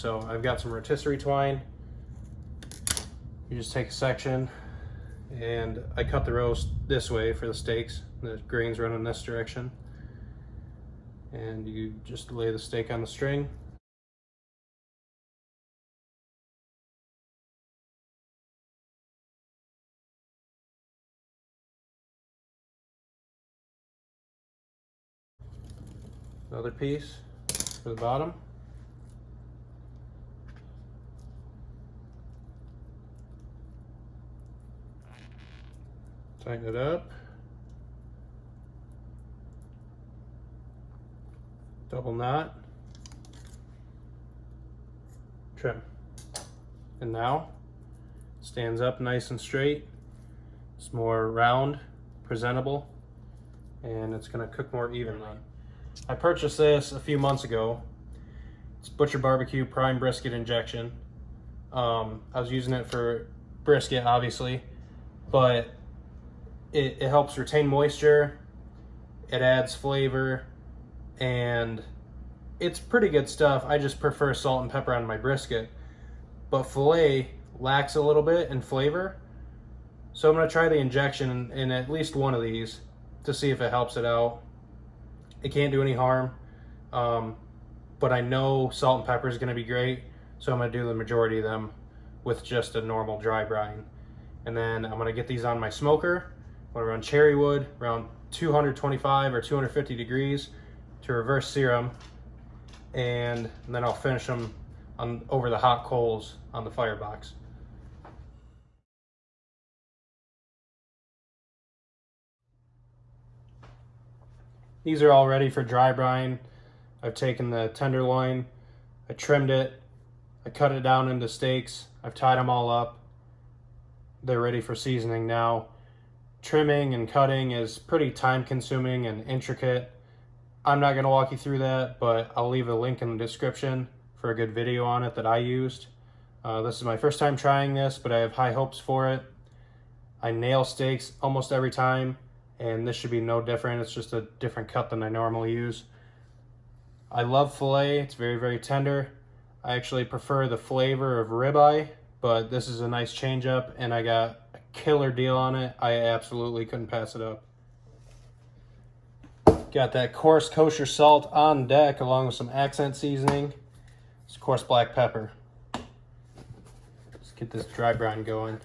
So I've got some rotisserie twine. You just take a section, and I cut the roast this way for the steaks. The grains run in this direction. And you just lay the steak on the string. Another piece for the bottom. Tighten it up. Double knot. Trim. And now it stands up nice and straight. It's more round, presentable, and it's going to cook more evenly. I purchased this a few months ago. It's Butcher Barbecue Prime Brisket Injection. I was using it for brisket, obviously, but it helps retain moisture, it adds flavor, and it's pretty good stuff. I just prefer salt and pepper on my brisket, but filet lacks a little bit in flavor. So I'm going to try the injection in at least one of these to see if it helps it out. It can't do any harm, but I know salt and pepper is going to be great, so I'm going to do the majority of them with just a normal dry brine. And then I'm going to get these on my smoker. I'm going to run cherry wood around 225 or 250 degrees to reverse sear them, and then I'll finish them over the hot coals on the firebox. These are all ready for dry brine. I've taken the tenderloin, I trimmed it, I cut it down into steaks, I've tied them all up. They're ready for seasoning now. Trimming and cutting is pretty time consuming and intricate. I'm not going to walk you through that, but I'll leave a link in the description for a good video on it that I used. This is my first time trying this, but I have high hopes for it. I nail steaks almost every time, and this should be no different. It's just a different cut than I normally use. I love filet. It's very, very tender. I actually prefer the flavor of ribeye, but this is a nice change up, and I got a killer deal on it. I absolutely couldn't pass it up. Got that coarse kosher salt on deck along with some accent seasoning. It's coarse black pepper. Let's get this dry brine going.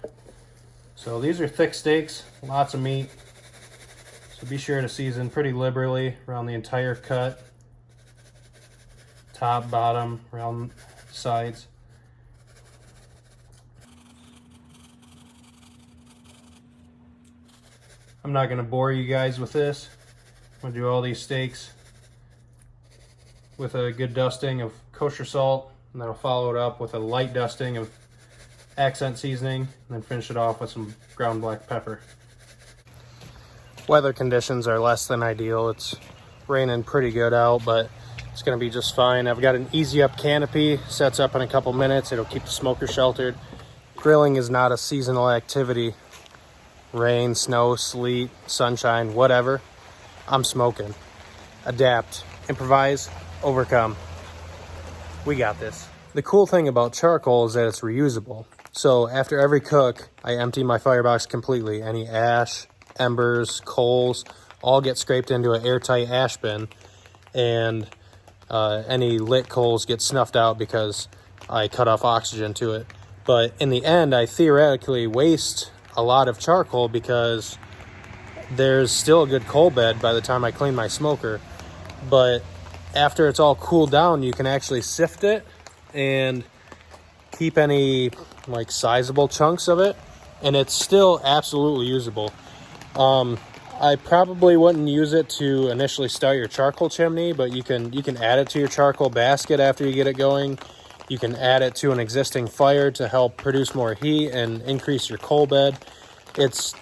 So these are thick steaks, lots of meat. So be sure to season pretty liberally around the entire cut. Top, bottom, around sides. I'm not going to bore you guys with this. I'm going to do all these steaks with a good dusting of kosher salt, and then I'll follow it up with a light dusting of accent seasoning, and then finish it off with some ground black pepper. Weather conditions are less than ideal. It's raining pretty good out, but it's going to be just fine. I've got an easy up canopy, sets up in a couple minutes. It'll keep the smoker sheltered. Grilling is not a seasonal activity. Rain, snow, sleet, sunshine, whatever. I'm smoking. Adapt, improvise, overcome. We got this. The cool thing about charcoal is that it's reusable. So after every cook, I empty my firebox completely. Any ash, embers, coals, all get scraped into an airtight ash bin, and any lit coals get snuffed out because I cut off oxygen to it. But in the end, I theoretically waste a lot of charcoal because there's still a good coal bed by the time I clean my smoker. But after it's all cooled down, you can actually sift it and keep any like sizable chunks of it, and it's still absolutely usable. I probably wouldn't use it to initially start your charcoal chimney, but you can add it to your charcoal basket after you get it going. You can add it to an existing fire to help produce more heat and increase your coal bed. It's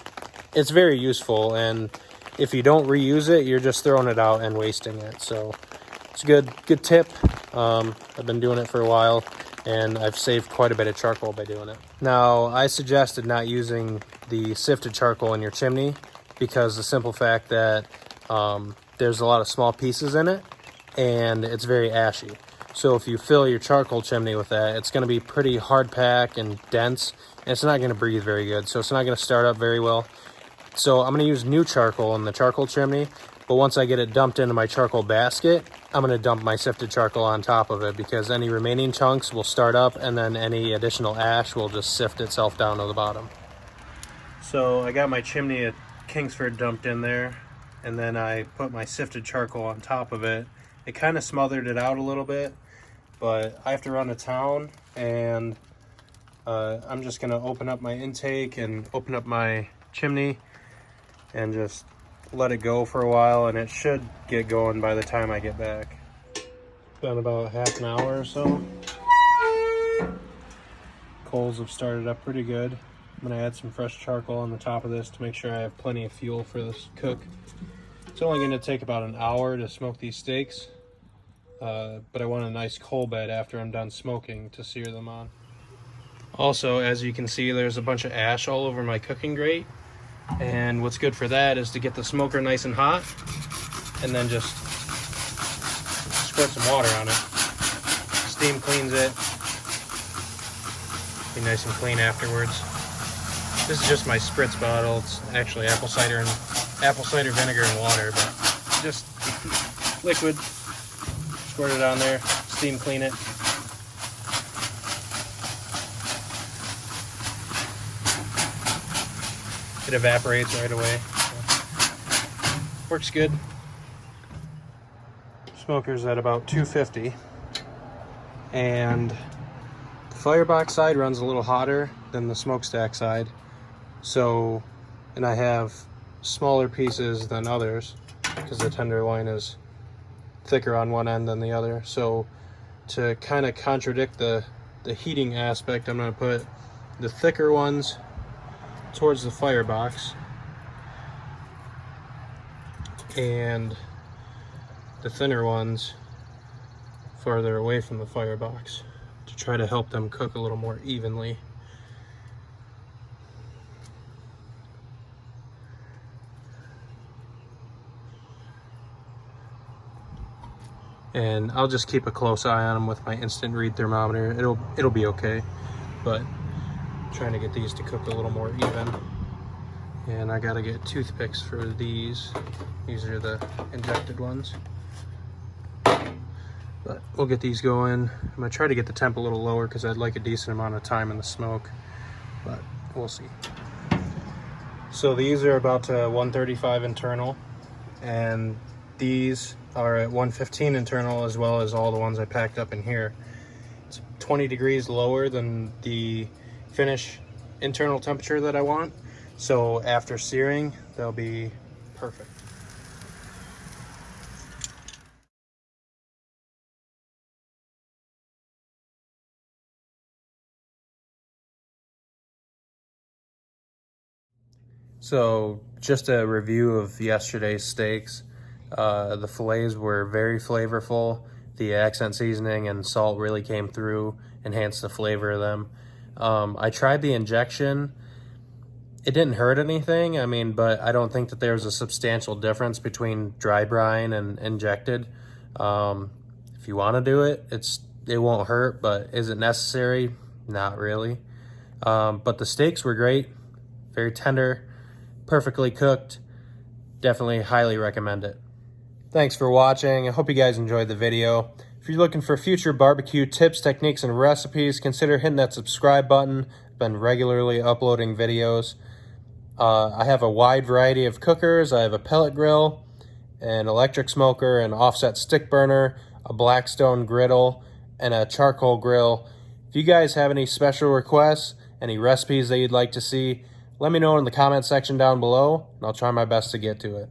very useful, and if you don't reuse it, you're just throwing it out and wasting it. So it's a good tip. I've been doing it for a while, and I've saved quite a bit of charcoal by doing it. Now, I suggested not using the sifted charcoal in your chimney because the simple fact that there's a lot of small pieces in it, and it's very ashy. So if you fill your charcoal chimney with that, it's going to be pretty hard pack and dense, and it's not going to breathe very good. So it's not going to start up very well. So I'm going to use new charcoal in the charcoal chimney, but once I get it dumped into my charcoal basket, I'm going to dump my sifted charcoal on top of it, because any remaining chunks will start up, and then any additional ash will just sift itself down to the bottom. So I got my chimney at Kingsford dumped in there, and then I put my sifted charcoal on top of it. It kind of smothered it out a little bit, but I have to run to town, and I'm just going to open up my intake and open up my chimney and just let it go for a while, and it should get going by the time I get back. Been about half an hour or so. Coals have started up pretty good. I'm going to add some fresh charcoal on the top of this to make sure I have plenty of fuel for this cook. It's only going to take about an hour to smoke these steaks, but I want a nice coal bed after I'm done smoking to sear them on. Also, as you can see, there's a bunch of ash all over my cooking grate, and what's good for that is to get the smoker nice and hot, and then just squirt some water on it. Steam cleans it. Be nice and clean afterwards. This is just my spritz bottle. It's actually apple cider vinegar and water, but just liquid. Squirt it on there, steam clean it. It evaporates right away. So, works good. Smoker's at about 250, and the firebox side runs a little hotter than the smokestack side. So, and I have smaller pieces than others because the tenderloin is thicker on one end than the other. So to kind of contradict the heating aspect, I'm going to put the thicker ones towards the firebox and the thinner ones farther away from the firebox to try to help them cook a little more evenly. And I'll just keep a close eye on them with my instant read thermometer. It'll be okay, but I'm trying to get these to cook a little more even. And I gotta get toothpicks for these. These are the injected ones. But we'll get these going. I'm gonna try to get the temp a little lower because I'd like a decent amount of time in the smoke, but we'll see. So these are about 135 internal, and these are at 115 internal, as well as all the ones I packed up in here. It's 20 degrees lower than the finish internal temperature that I want. So after searing, they'll be perfect. So just a review of yesterday's steaks. The fillets were very flavorful. The accent seasoning and salt really came through, enhanced the flavor of them. I tried the injection. It didn't hurt anything, but I don't think that there's a substantial difference between dry brine and injected. If you want to do it, it won't hurt, but is it necessary? Not really. But the steaks were great, very tender, perfectly cooked. Definitely highly recommend it. Thanks for watching. I hope you guys enjoyed the video. If you're looking for future barbecue tips, techniques, and recipes, consider hitting that subscribe button. I've been regularly uploading videos. I have a wide variety of cookers. I have a pellet grill, an electric smoker, an offset stick burner, a Blackstone griddle, and a charcoal grill. If you guys have any special requests, any recipes that you'd like to see, let me know in the comment section down below, and I'll try my best to get to it.